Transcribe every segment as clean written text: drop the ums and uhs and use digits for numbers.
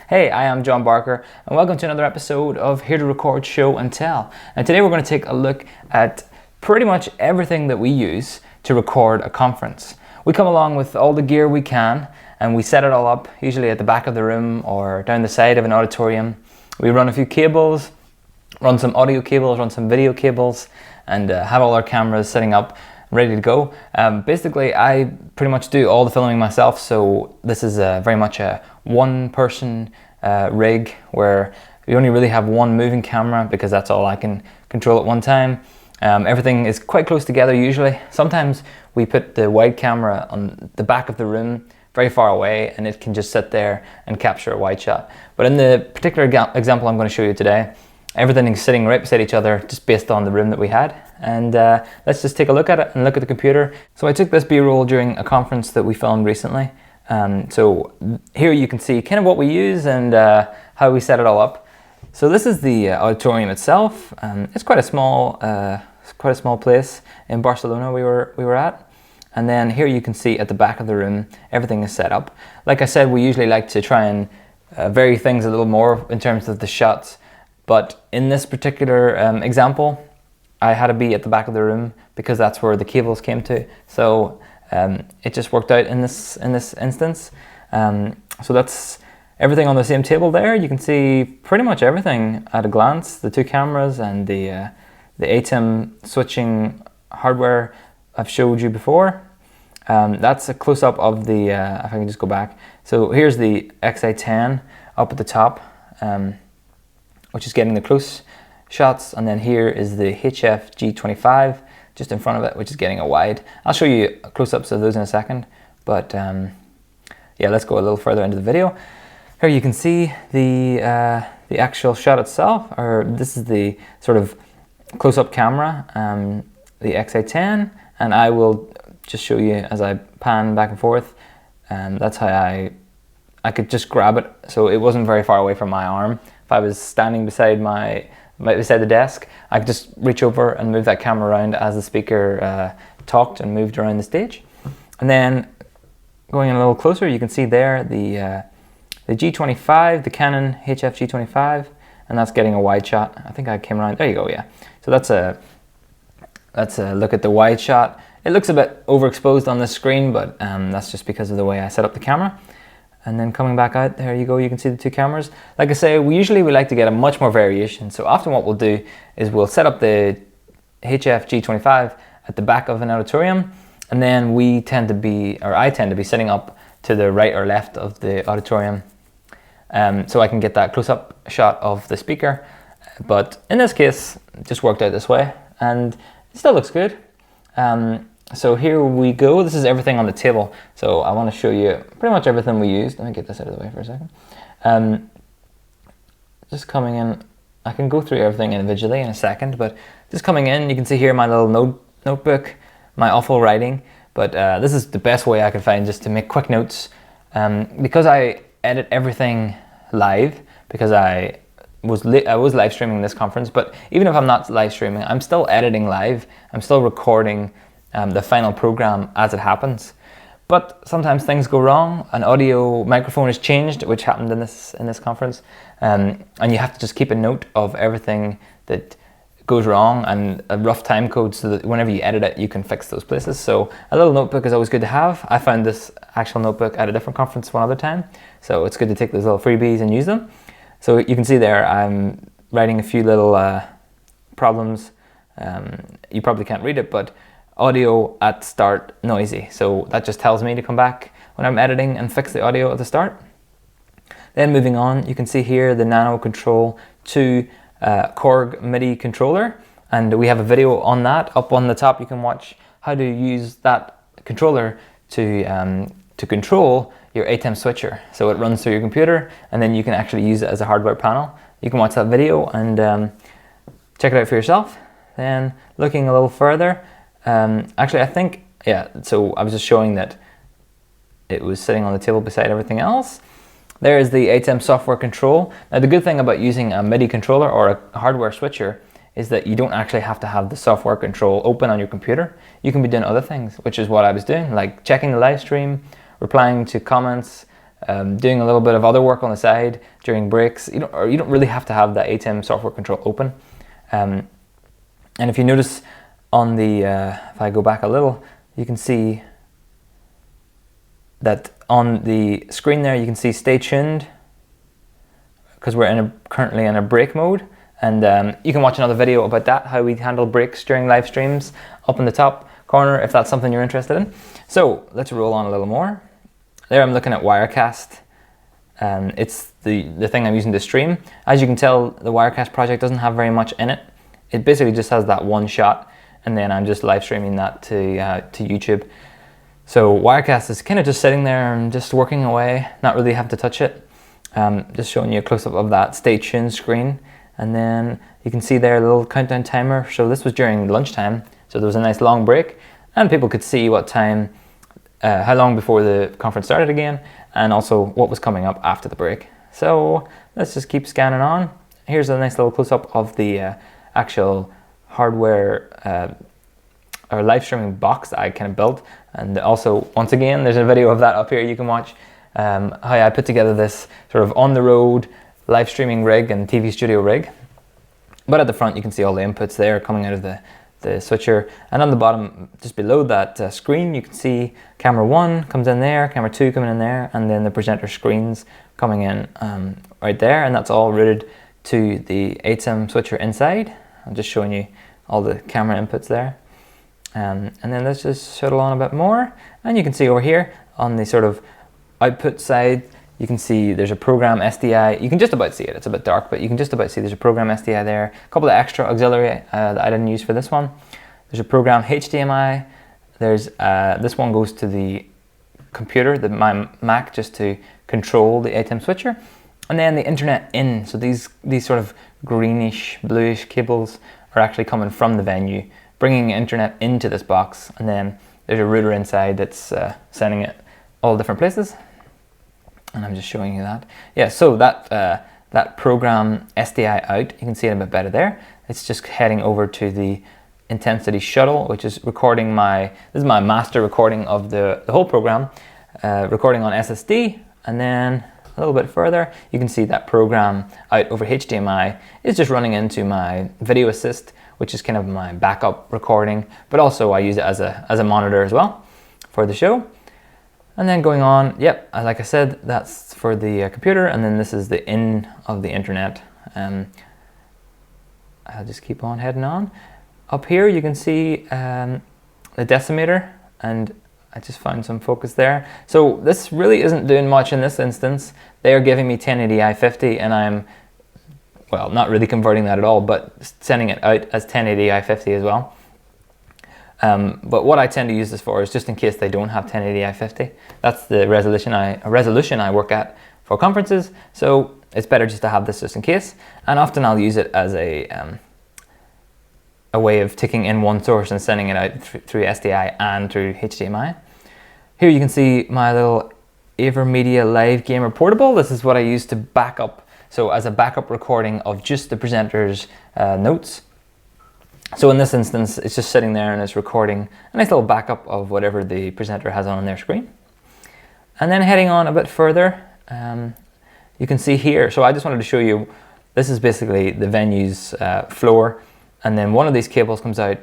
Hey, I am John Barker, and welcome to another episode of Here to Record, Show and Tell. And today we're going to take a look at pretty much everything that we use to record a conference. We come along with all the gear we can, and we set it all up, usually at the back of the room or down the side of an auditorium. We run a few cables, run some audio cables, run some video cables, and have all our cameras setting up, ready to go. Basically, I pretty much do all the filming myself, so this is very much a one-person rig where we only really have one moving camera because that's all I can control at one time. Everything is quite close together usually. Sometimes we put the wide camera on the back of the room very far away and it can just sit there and capture a wide shot. But in the particular example I'm going to show you today, everything is sitting right beside each other just based on the room that we had. And let's just take a look at it and look at the computer. So I took this B-roll during a conference that we filmed recently. So here you can see kind of what we use and how we set it all up. So this is the auditorium itself. It's quite a small place in Barcelona we were at. And then here you can see at the back of the room, everything is set up. Like I said, we usually like to try and vary things a little more in terms of the shots. But in this particular example, I had to be at the back of the room because that's where the cables came to. So it just worked out in this instance. So that's everything on the same table there. You can see pretty much everything at a glance. The two cameras and the ATEM switching hardware I've showed you before. That's a close-up of the, if I can just go back. So here's the XA10 up at the top, which is getting the close shots, and then here is the HF-G25 just in front of it, which is getting a wide. I'll show you close-ups of those in a second, but yeah, let's go a little further into the video. Here you can see the actual shot itself, or this is the sort of close-up camera, the XA10, and I will just show you as I pan back and forth, and that's how I could just grab it, so it wasn't very far away from my arm. If I was standing beside the desk, I could just reach over and move that camera around as the speaker talked and moved around the stage. And then going in a little closer, you can see there the G25, the Canon HF G25, and that's getting a wide shot. I think I came around, there you go, yeah. So that's a look at the wide shot. It looks a bit overexposed on this screen, but that's just because of the way I set up the camera. And then coming back out, there you go, you can see the two cameras. Like I say, we like to get a much more variation. So often what we'll do is we'll set up the HF G25 at the back of an auditorium, and then I tend to be sitting up to the right or left of the auditorium, so I can get that close-up shot of the speaker. But in this case, it just worked out this way, and it still looks good. So here we go. This is everything on the table. So I want to show you pretty much everything we used. Let me get this out of the way for a second. Just coming in, I can go through everything individually in a second, but just coming in, you can see here my little notebook, my awful writing. But this is the best way I could find just to make quick notes. Because I edit everything live, because I was live streaming this conference, but even if I'm not live streaming, I'm still editing live. I'm still recording the final program as it happens. But sometimes things go wrong. An audio microphone is changed, which happened in this conference, and you have to just keep a note of everything that goes wrong and a rough time code so that whenever you edit it, you can fix those places. So a little notebook is always good to have. I found this actual notebook at a different conference one other time, so it's good to take those little freebies and use them. So you can see there, I'm writing a few little problems. You probably can't read it, but audio at start noisy. So that just tells me to come back when I'm editing and fix the audio at the start. Then moving on, you can see here the Nano Control 2 Korg MIDI controller. And we have a video on that. Up on the top, you can watch how to use that controller to control your ATEM switcher. So it runs through your computer, and then you can actually use it as a hardware panel. You can watch that video and check it out for yourself. Then looking a little further, actually I think, yeah, so I was just showing that it was sitting on the table beside everything else. There is the ATEM software control. Now the good thing about using a MIDI controller or a hardware switcher is that you don't actually have to have the software control open on your computer. You can be doing other things, which is what I was doing, like checking the live stream, replying to comments, doing a little bit of other work on the side during breaks. You don't really have to have that ATEM software control open. And if you notice on the, if I go back a little, you can see that on the screen there, you can see stay tuned, because we're currently in a break mode. And you can watch another video about that, how we handle breaks during live streams, up in the top corner, if that's something you're interested in. So let's roll on a little more. There I'm looking at Wirecast. It's the thing I'm using to stream. As you can tell, the Wirecast project doesn't have very much in it. It basically just has that one shot, and then I'm just live streaming that to YouTube. So Wirecast is kind of just sitting there and just working away, not really have to touch it. Just showing you a close-up of that stay tuned screen. And then you can see there a little countdown timer. So this was during lunchtime, so there was a nice long break, and people could see what time, how long before the conference started again, and also what was coming up after the break. So let's just keep scanning on. Here's a nice little close-up of the actual hardware or live streaming box that I kind of built. And also, once again, there's a video of that up here you can watch, how I put together this sort of on-the-road live streaming rig and TV studio rig. But at the front you can see all the inputs there coming out of the switcher, and on the bottom just below that screen you can see camera 1 comes in there, camera 2 coming in there, and then the presenter screens coming in right there, and that's all routed to the ATEM switcher inside. I'm just showing you all the camera inputs there. And then let's just shuttle on a bit more, and you can see over here on the sort of output side, you can see there's a program SDI. You can just about see it. It's a bit dark, but you can just about see there's a program SDI there. A couple of extra auxiliary that I didn't use for this one. There's a program HDMI. There's this one goes to the computer, my Mac, just to control the ATEM switcher. And then the internet in. So these sort of greenish, bluish cables are actually coming from the venue, bringing internet into this box. And then there's a router inside that's sending it all different places. And I'm just showing you that. Yeah, so that program SDI out, you can see it a bit better there. It's just heading over to the Intensity Shuttle, which is recording this is my master recording of the whole program, recording on SSD. And then a little bit further, you can see that program out over HDMI is just running into my Video Assist, which is kind of my backup recording, but also I use it as a monitor as well for the show. And then going on, yep, like I said, that's for the computer, and then this is the in of the internet. I'll just keep on heading on. Up here you can see the decimeter, and I just found some focus there. So this really isn't doing much in this instance. They are giving me 1080 i50, and I'm, well, not really converting that at all, but sending it out as 1080 i50 as well. But what I tend to use this for is just in case they don't have 1080 i50. That's the resolution I work at for conferences, so it's better just to have this just in case. And often I'll use it as a way of taking in one source and sending it out through SDI and through HDMI. Here you can see my little AverMedia Live Gamer Portable. This is what I use to back up, so as a backup recording of just the presenter's notes. So in this instance, it's just sitting there and it's recording a nice little backup of whatever the presenter has on their screen. And then heading on a bit further, you can see here, so I just wanted to show you, this is basically the venue's floor, and then one of these cables comes out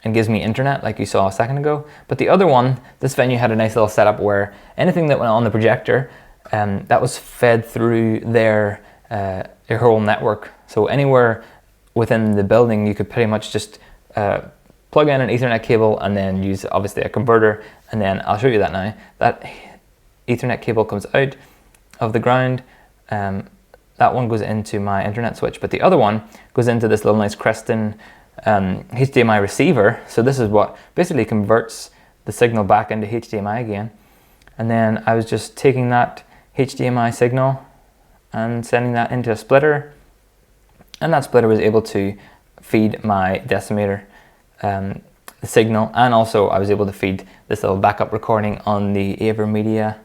and gives me internet like you saw a second ago. But the other one, this venue had a nice little setup where anything that went on the projector, that was fed through their whole network. So anywhere within the building, you could pretty much just plug in an Ethernet cable and then use obviously a converter, and then I'll show you that now. That Ethernet cable comes out of the ground, that one goes into my internet switch, but the other one goes into this little nice Creston HDMI receiver. So this is what basically converts the signal back into HDMI again. And then I was just taking that HDMI signal and sending that into a splitter, and that splitter was able to feed my decimeter the signal, and also I was able to feed this little backup recording on the AverMedia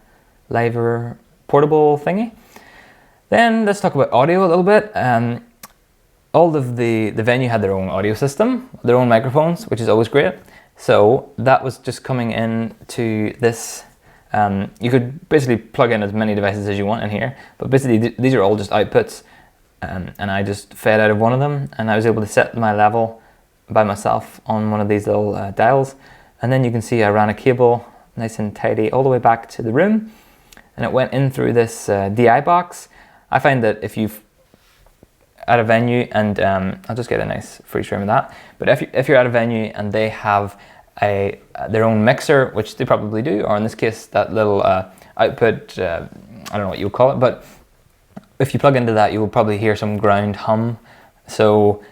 Live portable thingy. Then let's talk about audio a little bit. All of the venue had their own audio system, their own microphones, which is always great. So that was just coming in to this You could basically plug in as many devices as you want in here, but basically these are all just outputs, and I just fed out of one of them, and I was able to set my level by myself on one of these little dials. And then you can see I ran a cable nice and tidy all the way back to the room, and it went in through this DI box. I find that if you've at a venue, and I'll just get a nice free stream of that, but if you're at a venue and they have their own mixer, which they probably do, or in this case that little output, I don't know what you would call it, but if you plug into that, you will probably hear some ground hum. So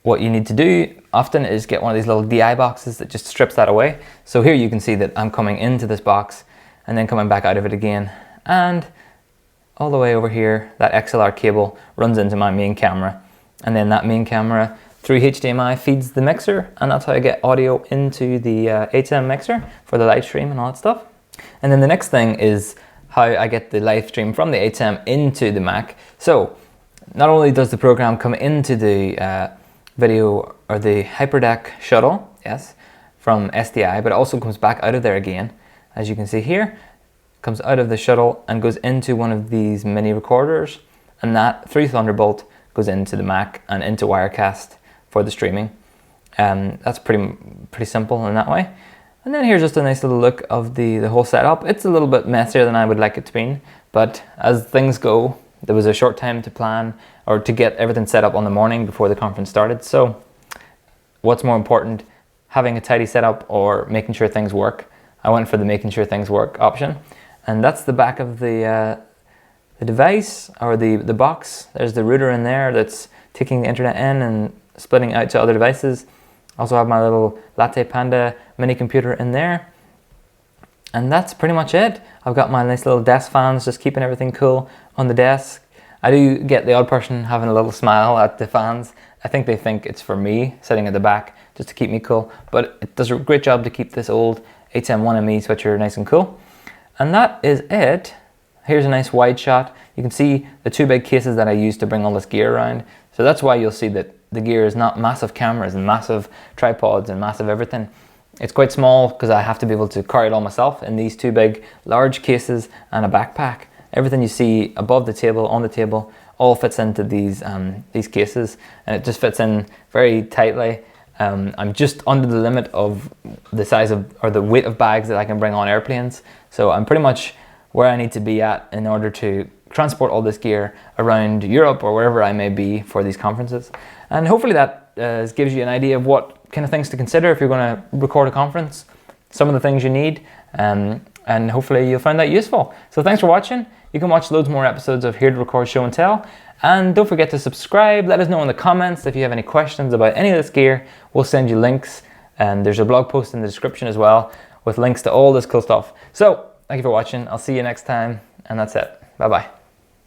what you need to do often is get one of these little DI boxes that just strips that away. So here you can see that I'm coming into this box and then coming back out of it again, and all the way over here that XLR cable runs into my main camera, and then that main camera through HDMI feeds the mixer, and that's how I get audio into the ATEM mixer for the live stream and all that stuff. And then the next thing is how I get the live stream from the ATEM into the Mac. So not only does the program come into the video or the HyperDeck shuttle, yes, from SDI, but it also comes back out of there again. As you can see here, comes out of the shuttle and goes into one of these mini recorders, and that through Thunderbolt goes into the Mac and into Wirecast for the streaming. That's pretty simple in that way. And then here's just a nice little look of the whole setup. It's a little bit messier than I would like it to be, but as things go, there was a short time to plan or to get everything set up on the morning before the conference started. So what's more important, having a tidy setup or making sure things work? I went for the making sure things work option. And that's the back of the device, or the box. There's the router in there that's taking the internet in and splitting out to other devices. Also have my little Latte Panda mini computer in there. And that's pretty much it. I've got my nice little desk fans just keeping everything cool on the desk. I do get the odd person having a little smile at the fans. I think they think it's for me sitting at the back just to keep me cool, but it does a great job to keep this old ATEM 1ME switcher nice and cool. And that is it. Here's a nice wide shot. You can see the two big cases that I used to bring all this gear around. So that's why you'll see that the gear is not massive cameras and massive tripods and massive everything. It's quite small because I have to be able to carry it all myself in these two big large cases and a backpack. Everything you see above the table, on the table, all fits into these cases, and it just fits in very tightly. I'm just under the limit of the size of, or the weight of bags that I can bring on airplanes. So I'm pretty much where I need to be at in order to transport all this gear around Europe or wherever I may be for these conferences. And hopefully that gives you an idea of what kind of things to consider if you're going to record a conference, some of the things you need, and hopefully you'll find that useful. So thanks for watching. You can watch loads more episodes of Here to Record Show and Tell. And don't forget to subscribe. Let us know in the comments if you have any questions about any of this gear. We'll send you links, and there's a blog post in the description as well with links to all this cool stuff. So thank you for watching. I'll see you next time, and that's it. Bye-bye.